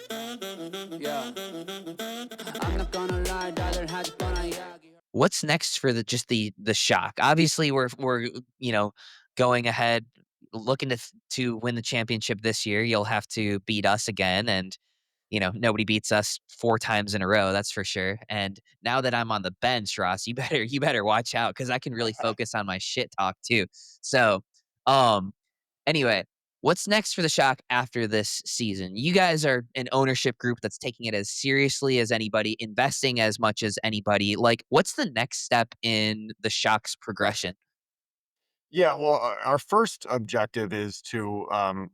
Yeah, I'm not gonna lie, rather had fun, yeah. What's next for the Shock? Obviously, we're going ahead, looking to win the championship this year. You'll have to beat us again, and nobody beats us 4 times in a row, that's for sure. And now that I'm on the bench, Ross, you better watch out because I can really focus on my shit talk too. So, um, anyway, what's next for the Shock after this season? You guys are an ownership group that's taking it as seriously as anybody, investing as much as anybody. Like, what's the next step in the Shock's progression? Yeah, well, our first objective is to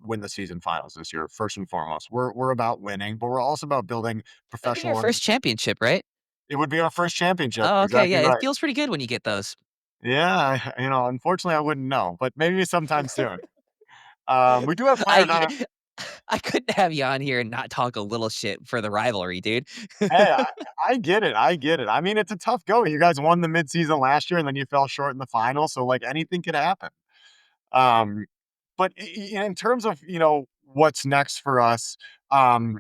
win the season finals this year. First and foremost, we're about winning, but we're also about building That'd be your professional. first championship, right? It would be our first championship. Oh, okay, Exactly yeah, it right. feels pretty good when you get those. Yeah, unfortunately, I wouldn't know, but maybe sometime soon. We do have players on. I I couldn't have you on here and not talk a little shit for the rivalry, dude. Hey, I get it. I get it. I mean, it's a tough go. You guys won the midseason last year, and then you fell short in the final. So, like, anything could happen. Um, but in terms of what's next for us, um,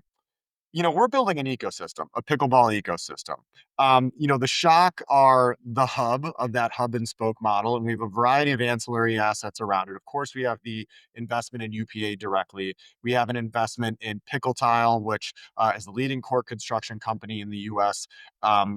we're building an ecosystem, a pickleball ecosystem. The Shock are the hub of that hub and spoke model, and we have a variety of ancillary assets around it. Of course, we have the investment in UPA directly. We have an investment in Pickle Tile, which is the leading court construction company in the U.S.,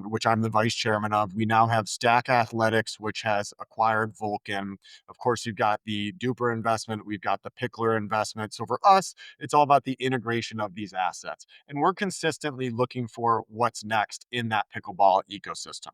which I'm the vice chairman of. We now have Stack Athletics, which has acquired Vulcan. Of course, you've got the Duper investment. We've got the Pickler investment. So for us, it's all about the integration of these assets. And we're consistently looking for what's next in that pickleball ecosystem.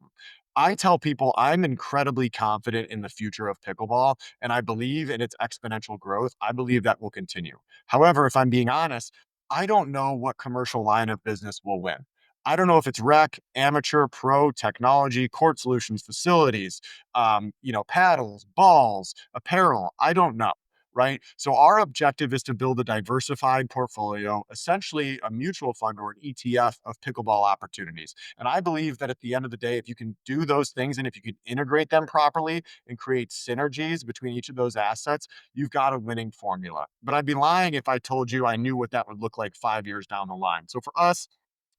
I tell people I'm incredibly confident in the future of pickleball and I believe in its exponential growth. I believe that will continue. However, if I'm being honest, I don't know what commercial line of business will win. I don't know if it's rec, amateur, pro, technology, court solutions, facilities, paddles, balls, apparel. I don't know, right? So our objective is to build a diversified portfolio, essentially a mutual fund or an ETF of pickleball opportunities. And I believe that at the end of the day, if you can do those things and if you can integrate them properly and create synergies between each of those assets, you've got a winning formula. But I'd be lying if I told you I knew what that would look like 5 years down the line. So for us,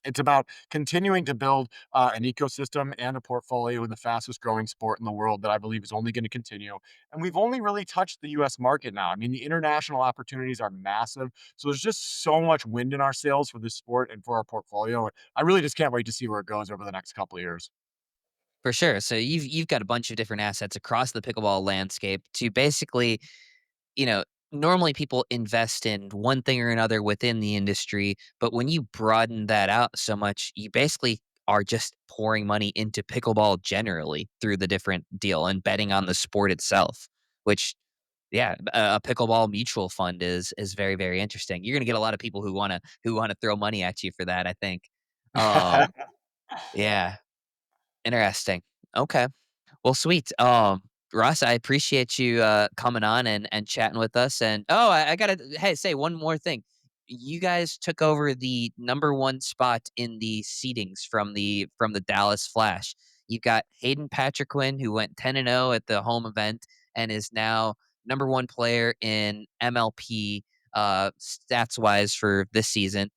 it's about continuing to build an ecosystem and a portfolio in the fastest growing sport in the world that I believe is only going to continue. And we've only really touched the US market now. I mean, the international opportunities are massive. So there's just so much wind in our sails for this sport and for our portfolio. I really just can't wait to see where it goes over the next couple of years. For sure. So you've got a bunch of different assets across the pickleball landscape to basically, you know, normally people invest in one thing or another within the industry, but when you broaden that out so much, you basically are just pouring money into pickleball generally through the different deal and betting on the sport itself, which yeah, a pickleball mutual fund is very very interesting. You're going to get a lot of people who want to throw money at you for that, I think. Um yeah, interesting. Okay. Well, sweet. Ross, I appreciate you coming on and chatting with us. And I gotta hey say one more thing. You guys took over the number one spot in the seedings from the Dallas Flash. You've got Hayden Patriquin, who went 10-0 at the home event and is now number one player in MLP stats wise for this season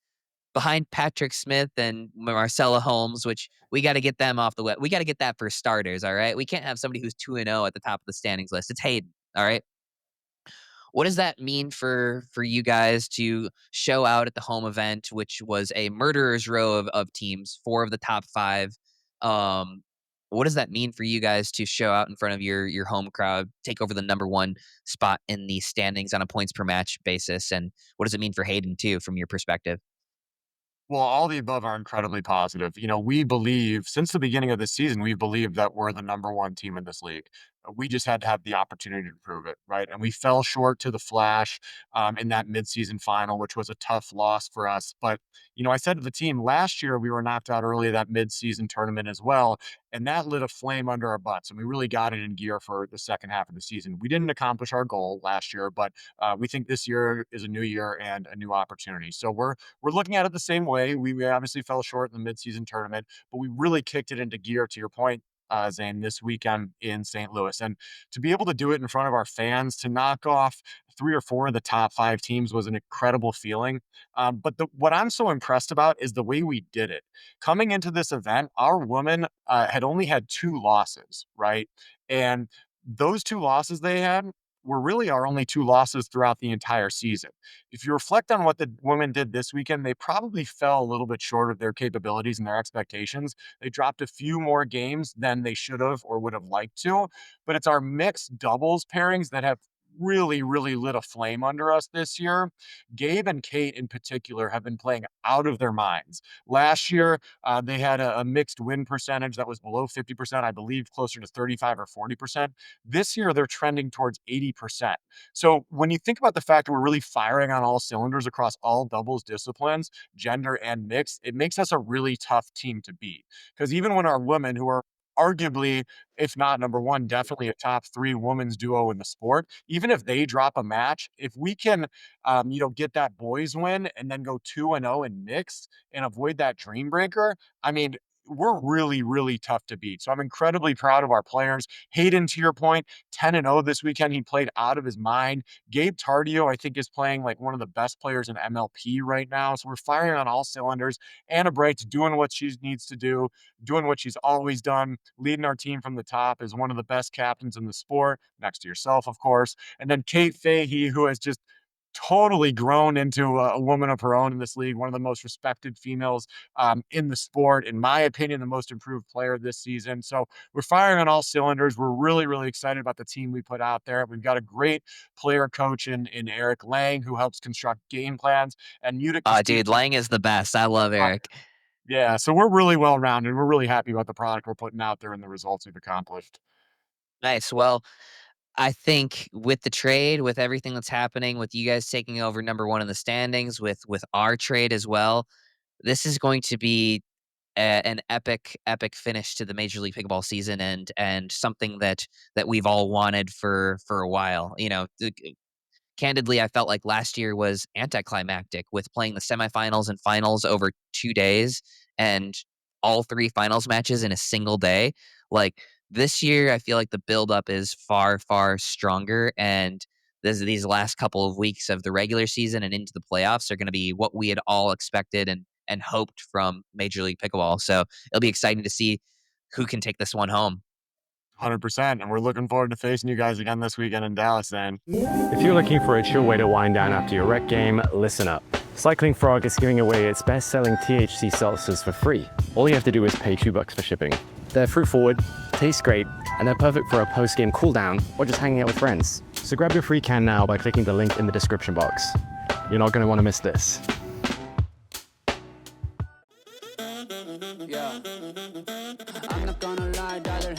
behind Patrick Smith and Marcella Holmes, which we got to get them off the web. We got to get that for starters. All right. We can't have somebody who's 2-0 at the top of the standings list. It's Hayden. All right. What does that mean for you guys to show out at the home event, which was a murderer's row of teams, 4 of the top 5? Um, what does that mean for you guys to show out in front of your home crowd, take over the number one spot in the standings on a points per match basis? And what does it mean for Hayden too, from your perspective? Well, all the above are incredibly positive. We believe since the beginning of the season, we've believed that we're the number one team in this league. We just had to have the opportunity to prove it, right? And we fell short to the Flash in that midseason final, which was a tough loss for us. But I said to the team last year we were knocked out early of that midseason tournament as well, and that lit a flame under our butts, and we really got it in gear for the second half of the season. We didn't accomplish our goal last year, but we think this year is a new year and a new opportunity. So we're looking at it the same way. We obviously fell short in the midseason tournament, but we really kicked it into gear, to your point, Zane, this weekend in St. Louis. And to be able to do it in front of our fans, to knock off 3 or 4 of the top 5 teams was an incredible feeling. But what I'm so impressed about is the way we did it. Coming into this event, our women had only had 2 losses, right? And those 2 losses they had were really our only 2 losses throughout the entire season. If you reflect on what the women did this weekend, they probably fell a little bit short of their capabilities and their expectations. They dropped a few more games than they should have or would have liked to, but it's our mixed doubles pairings that have really, really lit a flame under us this year. Gabe and Kate, in particular, have been playing out of their minds. Last year, they had a mixed win percentage that was below 50%, I believe closer to 35 or 40%. This year, they're trending towards 80%. So when you think about the fact that we're really firing on all cylinders across all doubles disciplines, gender and mixed, it makes us a really tough team to beat. Because even when our women, who are arguably, if not number one, definitely a top 3 women's duo in the sport, even if they drop a match, if we can, get that boys win and then go 2-0 in mixed and avoid that dream breaker, I mean, we're really, really tough to beat. So I'm incredibly proud of our players. Hayden, to your point, 10-0 this weekend. He played out of his mind. Gabe Tardio, I think, is playing like one of the best players in MLP right now. So we're firing on all cylinders. Anna Bright's doing what she needs to do, doing what she's always done, leading our team from the top, is one of the best captains in the sport, next to yourself, of course. And then Kate Fahey, who has just totally grown into a woman of her own in this league, one of the most respected females in the sport, in my opinion, the most improved player this season. So we're firing on all cylinders. We're really, really excited about the team we put out there. We've got a great player coach in Eric Lang, who helps construct game plans, and Utica Steve. Dude, Lang is the best. I love Eric. Yeah, so we're really well rounded. We're really happy about the product we're putting out there and the results we've accomplished. Nice. Well, I think with the trade, with everything that's happening, with you guys taking over number 1 in the standings, with our trade as well, this is going to be an epic finish to the Major League Pickleball season, and something that we've all wanted for a while. Candidly, I felt like last year was anticlimactic with playing the semifinals and finals over 2 days and all 3 finals matches in a single day. Like, this year, I feel like the buildup is far, far stronger, and these last couple of weeks of the regular season and into the playoffs are gonna be what we had all expected and hoped from Major League Pickleball. So it'll be exciting to see who can take this one home. 100%. And we're looking forward to facing you guys again this weekend in Dallas, then. If you're looking for a chill way to wind down after your rec game, listen up. Cycling Frog is giving away its best-selling THC seltzers for free. All you have to do is pay $2 for shipping. They're fruit forward, taste great, and they're perfect for a post-game cool down or just hanging out with friends. So grab your free can now by clicking the link in the description box. You're not going to want to miss this. Yeah. I'm not gonna lie, rather